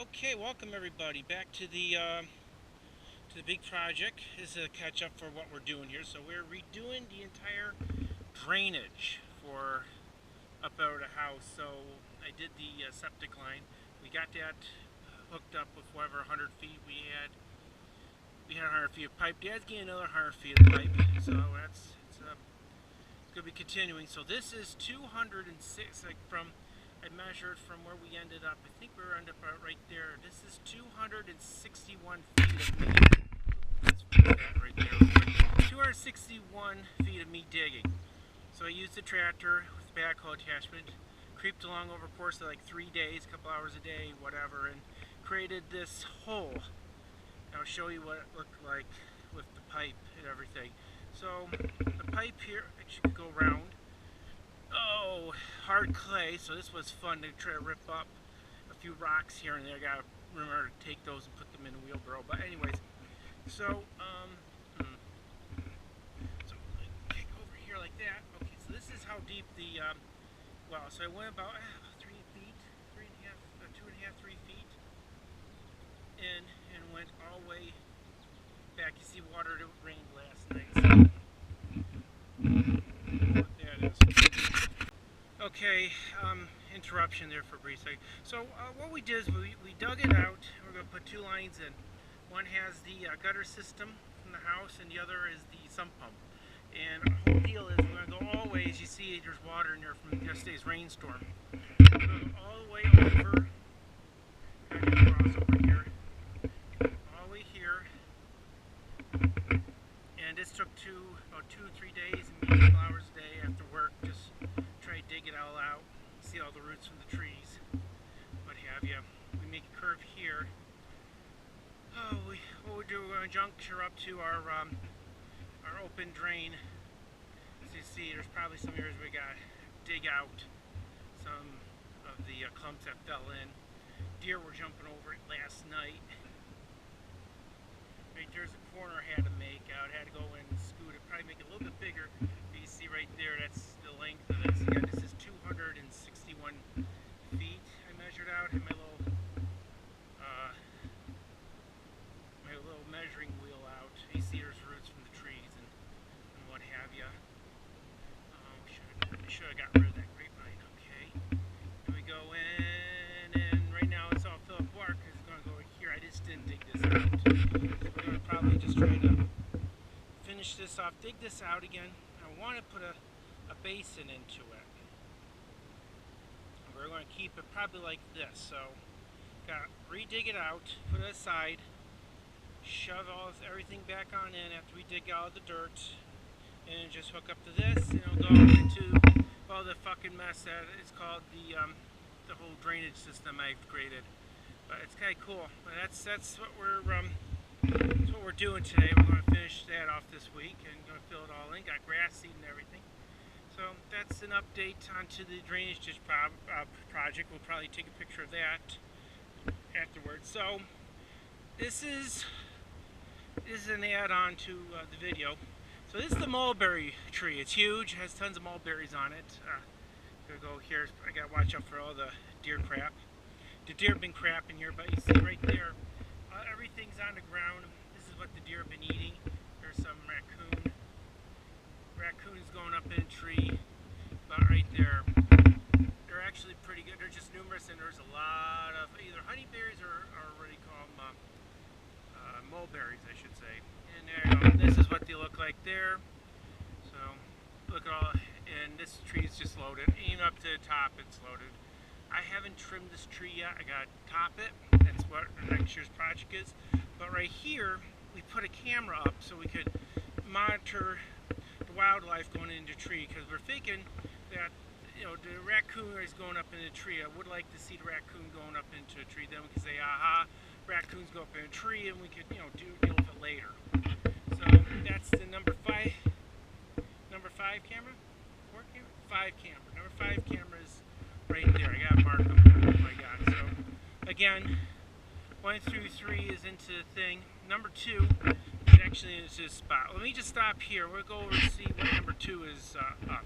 Okay, welcome everybody back to the big project. This is a catch up for what we're doing here. So we're redoing the entire drainage for up out of the house. So I did the septic line. We got that hooked up with whatever 100 feet we had. We had 100 feet of pipe. Dad's getting another 100 feet of pipe. So it's going to be continuing. So this is 206, like from I measured from where we ended up. I think we ended up right there. This is 261 feet of me. Let's put that right there. 261 feet of me digging. So I used the tractor with the backhoe attachment, creeped along over a course of like 3 days, a couple hours a day, whatever, and created this hole. And I'll show you what it looked like with the pipe and everything. So the pipe here actually could go around. Oh, hard clay, so this was fun to try to rip up a few rocks here and there. I gotta remember to take those and put them in a wheelbarrow. But anyways, so so kick over here like that. Okay, so this is how deep the well. So I went about 3 feet, 3.5, 2.5, 3 feet, and went all the way back. You see water that rained last night. So there it is. Okay, interruption there for a brief second. So what we did is we dug it out. We're going to put 2 lines in. One has the gutter system from the house, and the other is the sump pump. And the whole deal is we're going to go all the way. As you see, there's water in there from yesterday's rainstorm. We're going to go all the way over. Cross over here. All the way here. And this took about 2 or 3 days, and maybe a couple hours a day after work. Just try to dig it all out, see all the roots from the trees, what have you. We make a curve here. Oh, what we do, we're going to juncture up to our open drain. As you see, there's probably some areas we got to dig out some of the clumps that fell in. Deer were jumping over it last night. Right there's a corner I had to make out. I had to go in and scoot it, probably make it a little bit bigger. You see right there, that's the length of this. Again, this is 261 feet. I measured out in my little measuring wheel out. You see there's roots from the trees and what have you. Should have got rid of that grapevine. Okay. Here we go in, and right now it's all filled up water because it's going to go here. I just didn't dig this out. So we're going to probably just try to finish this off, dig this out again. I want to put a basin into it. We're going to keep it probably like this. So, got to redig it out, put it aside, shove everything back on in after we dig out the dirt, and just hook up to this, and it'll go into all the fucking mess that is called the whole drainage system I've created. But it's kind of cool. But that's what we're doing today. We're going to finish that off this week and going to fill it all in. Got grass seed and everything. So that's an update onto the drainage ditch project. We'll probably take a picture of that afterwards. So this is an add-on to the video. So this is the mulberry tree. It's huge. It has tons of mulberries on it. Gonna go here. I gotta watch out for all the deer crap. The deer have been crapping here, but you see right there, everything's on the ground. This is what the deer have been eating. There's some raccoon. Raccoons going up in a tree, but right there, they're actually pretty good. They're just numerous, and there's a lot of either honeyberries or what do you call them, mulberries, I should say. And there, this is what they look like there. So look at all, and this tree is just loaded. Even up to the top, it's loaded. I haven't trimmed this tree yet. I got to top it. That's what next year's project is. But right here, we put a camera up so we could monitor the wildlife going into the tree, because we're thinking that the raccoon is going up in a tree. I would like to see the raccoon going up into a tree. Then we can say, aha, raccoons go up in a tree, and we could deal with it later. So that's the number 5 camera, 4 camera, 5 camera. Number 5 camera is right there. I got marked them. Oh my God. So again, 1 through 3 is into the thing. Number 2 is actually into this spot. Let me just stop here. We'll go over and see what number 2 is up.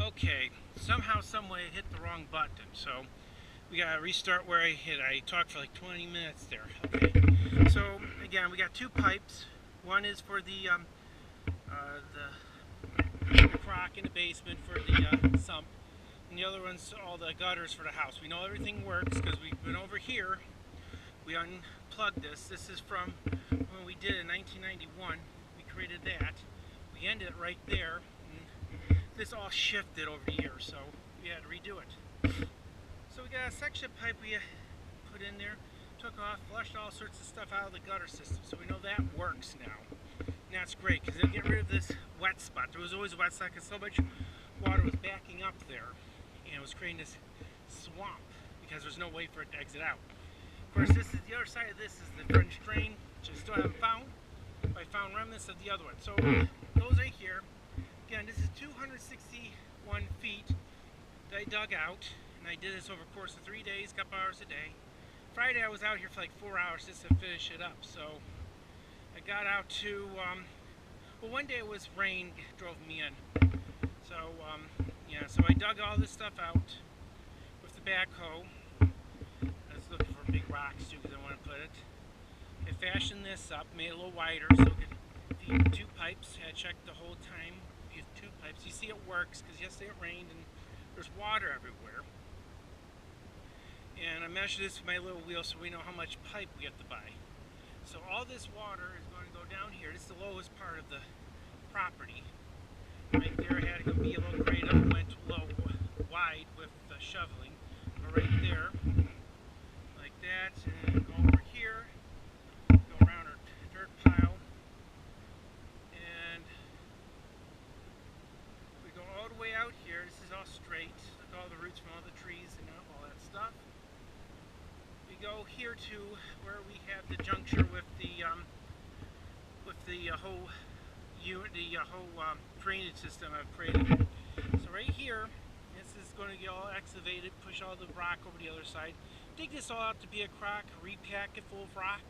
Okay, somehow, some way I hit the wrong button. So We gotta restart where I hit. I talked for like 20 minutes there. Okay. So again, we got two pipes. One is for the crock in the basement for the sump, and the other one's all the gutters for the house. We know everything works because we've been over here. We unplugged this. This is from when we did it in 1991. We created that. We ended it right there. And this all shifted over the years, so we had to redo it. So we got a section pipe we put in there, took off, flushed all sorts of stuff out of the gutter system. So we know that works now. And that's great because it'll get rid of this wet spot. There was always a wet spot because so much water was backing up there, and it was creating this swamp because there's no way for it to exit out. Of course, this is the other side of this is the French drain, which I still haven't found. I found remnants of the other one. So those right here. Again, this is 261 feet that I dug out, and I did this over the course of 3 days, a couple hours a day. Friday I was out here for like 4 hours just to finish it up. So I got out to, well, one day it was rain drove me in. So yeah, so I dug all this stuff out with the backhoe. I was looking for big rocks too because I want to put it. I fashioned this up, made it a little wider so it could feed two pipes. I checked the whole time. These two pipes. You see it works because yesterday it rained and there's water everywhere. And I measured this with my little wheel so we know how much pipe we have to buy. So all this water is going to go down here. This is the lowest part of the property. Right there I had to be a little grade up, went low, wide with the shoveling. But right there, like that, and go over here, go around our dirt pile, and we go all the way out here. This is all straight, like all the roots from all the trees and all that stuff. We go here to where we have the juncture with the whole drainage system I've created. So right here, this is going to get all excavated, push all the rock over the other side. Dig this all out to be a crock, repack it full of rock.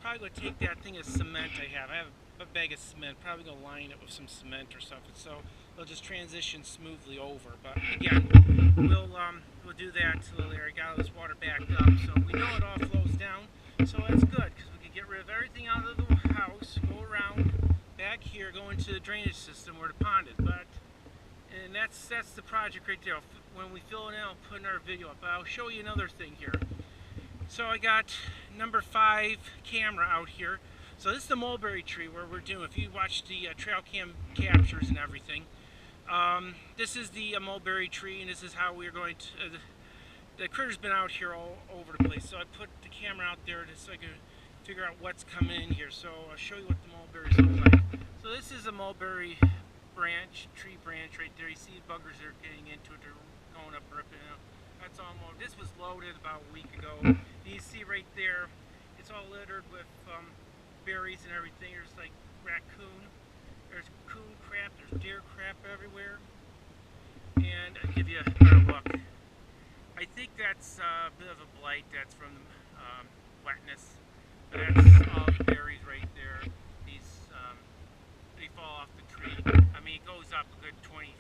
Probably going to take that thing of cement I have. I have a bag of cement. Probably going to line it with some cement or something, so it'll just transition smoothly over. But again, we'll do that till there. I got all this water backed up, so we know it all flows down. So that's good because we can get rid of everything out of the house, go around back here, go into the drainage system where the pond is. And that's the project right there. When we fill it in, I'll put another video up. But I'll show you another thing here. So I got number 5 camera out here. So this is the mulberry tree where we're doing. If you watch the trail cam captures and everything, this is the mulberry tree, and this is how we're going to. The critter's been out here all over the place, so I put the camera out there just so I can figure out what's coming in here. So I'll show you what the mulberries look like. So this is a mulberry branch, tree branch right there. You see the buggers that are getting into it. They're going up, ripping it out. That's all. This was loaded about a week ago. And you see right there, it's all littered with berries and everything. There's like raccoon, there's coon crap, there's deer crap everywhere. And I'll give you a better look. I think that's a bit of a blight. That's from wetness. That's all the berries right there. These they fall off the tree. I mean, it goes up a good 20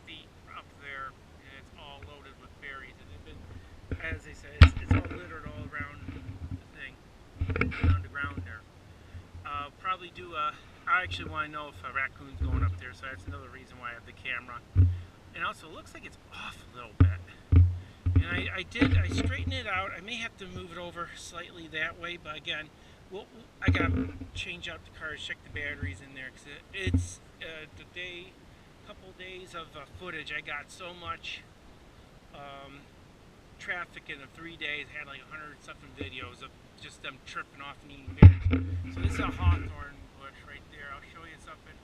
feet up there, and it's all loaded with berries. And they've been, as they said, it's all littered all around the thing, around the ground there. Probably do a. I actually want to know if a raccoon's going up there, so that's another reason why I have the camera. And also, it looks like it's off a little bit. And I straightened it out. I may have to move it over slightly that way, but again, I gotta change out the cars, check the batteries in there, because it's couple days of footage. I got so much traffic in the 3 days. I had like 100-something videos of just them tripping off and eating berries. So this is a hawthorn bush right there. I'll show you something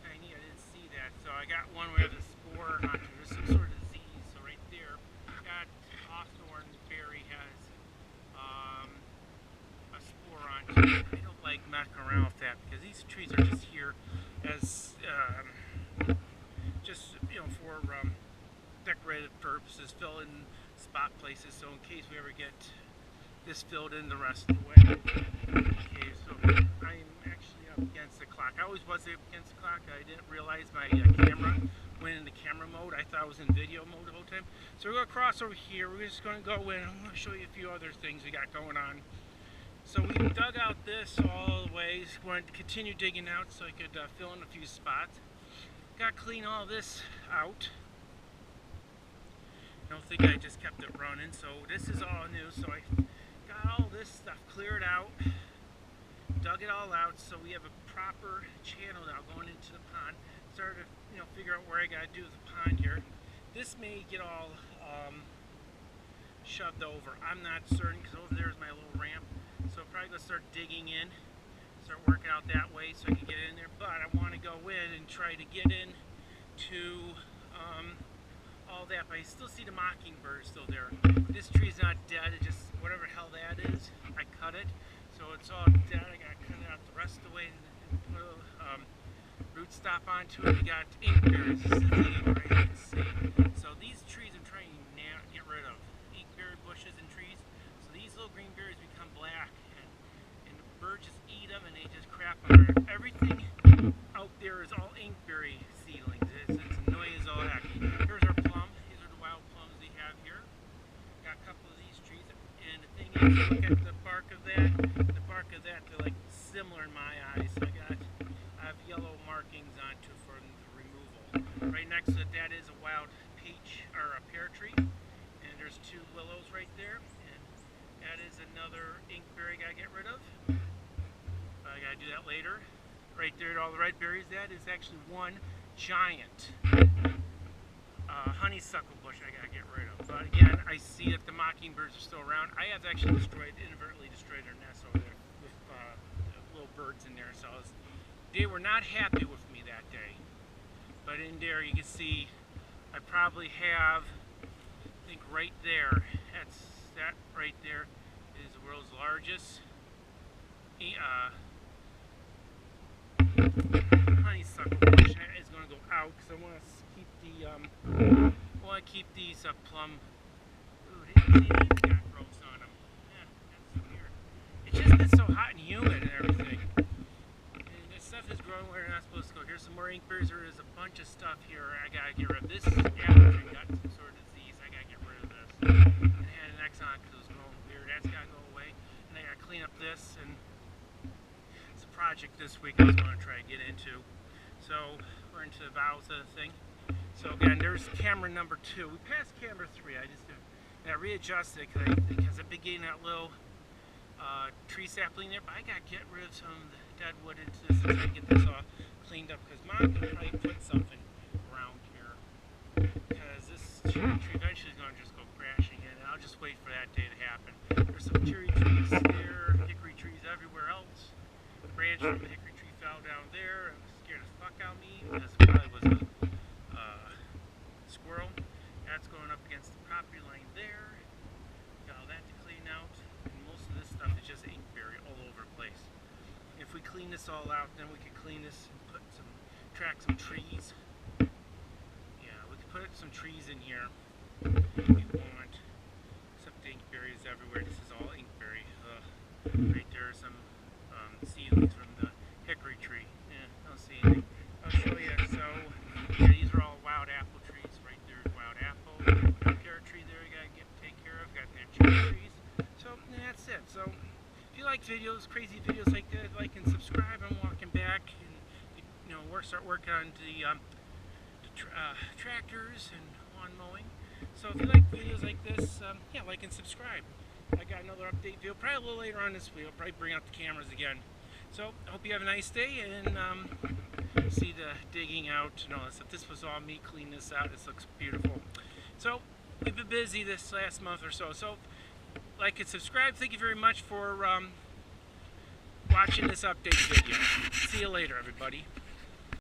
I didn't see that. So I got one where the spore, there's some sort of disease. So right there, got hawthorn berry has a spore on it. I don't like messing around with that because these trees are just here as just for decorative purposes, fill in spot places. So in case we ever get this filled in the rest of the way. Okay, so I'm actually up against the clock. I always was up against the clock. I didn't realize my camera went into camera mode. I thought I was in video mode the whole time. So we're going to cross over here. We're just going to go in. I'm going to show you a few other things we got going on. So we dug out this all the way. Wanted to continue digging out so I could fill in a few spots. Got to clean all this out. I don't think I just kept it running. So this is all new. So I got all this stuff cleared out. Dug it all out so we have a proper channel now going into the pond. Started to figure out where I got to do with the pond here. This may get all shoved over. I'm not certain because over there is my little ramp. So I'm probably going to start digging in, start working out that way so I can get in there. But I want to go in and try to get in to all that. But I still see the mockingbird still there. This tree's not dead. It just, whatever hell that is, I cut it. So it's all dead. I got to cut it out the rest of the way and put a rootstock onto it. We got inkberries. This is the inkberry you can see. So these trees I'm trying to get rid of. Inkberry bushes and trees. So these little green berries become black. And the birds just eat them and they just crap on it. Everything out there is all inkberry seedlings. It's annoying as all heck. Here's our plum. These are the wild plums we have here. Got a couple of these trees. And the thing is, look at the bark of that. The bark of that, they're like similar in my eyes. So I have yellow markings onto for the removal. Right next to it, that is a wild peach or a pear tree. And there's two willows right there. And that is another inkberry I gotta get rid of. I gotta do that later. Right there, all the red berries, that is actually one giant honeysuckle bush I gotta get rid of. But again, I see that the mockingbirds are still around. I have actually inadvertently destroyed their nest over there with little birds in there. So they were not happy with me that day. But in there, you can see I probably have, I think right there, that right there is the world's largest honeysuckle bush. That is going to go out because I want to keep these plum. Ooh, these got growths on them. Yeah, that's weird. It's just been so hot and humid and everything. And this stuff is growing where they're not supposed to go. Here's some more inkberries. There is a bunch of stuff here I gotta get rid of. This apple tree got some sort of disease. I gotta get rid of this. And it had an X on it because it was growing weird. That's gotta go away. And I gotta clean up this. And it's a project this week I was going to try to get into. So we're into the valves of the thing. So again, there's camera number 2. We passed camera 3. I readjusted because I've been getting that little tree sapling there. But I got to get rid of some of the dead wood into this and try to get this all cleaned up. Because Mom can probably put something around here. Because this cherry tree eventually is going to just go crashing in. And I'll just wait for that day to happen. There's some cherry trees there, hickory trees everywhere else. The branch from the hickory tree fell down there and scared the fuck out of me because it probably was a squirrel. That's going up against the property line there. Got all that to clean out. And most of this stuff is just inkberry all over the place. If we clean this all out, then we can clean this and track some trees. Yeah, we can put some trees in here if you want. Except the inkberry is everywhere. This is all inkberry. Right there are some seedlings from the hickory tree. Yeah, don't see anything. I'll show you. So, yeah, these are all wild apple trees. Right there is wild apple. Pear tree there you gotta take care of. Got their cherry trees. So, yeah, that's it. So, if you like videos, crazy videos like that, like and subscribe. I'm walking back and start working on the tractors and lawn mowing. So if you like videos like this, yeah, like and subscribe. I got another update video, probably a little later on this week. I'll probably bring out the cameras again. So I hope you have a nice day and see the digging out and all this stuff. This was all me cleaning this out. This looks beautiful. So we've been busy this last month or so. So like and subscribe. Thank you very much for watching this update video. See you later, everybody.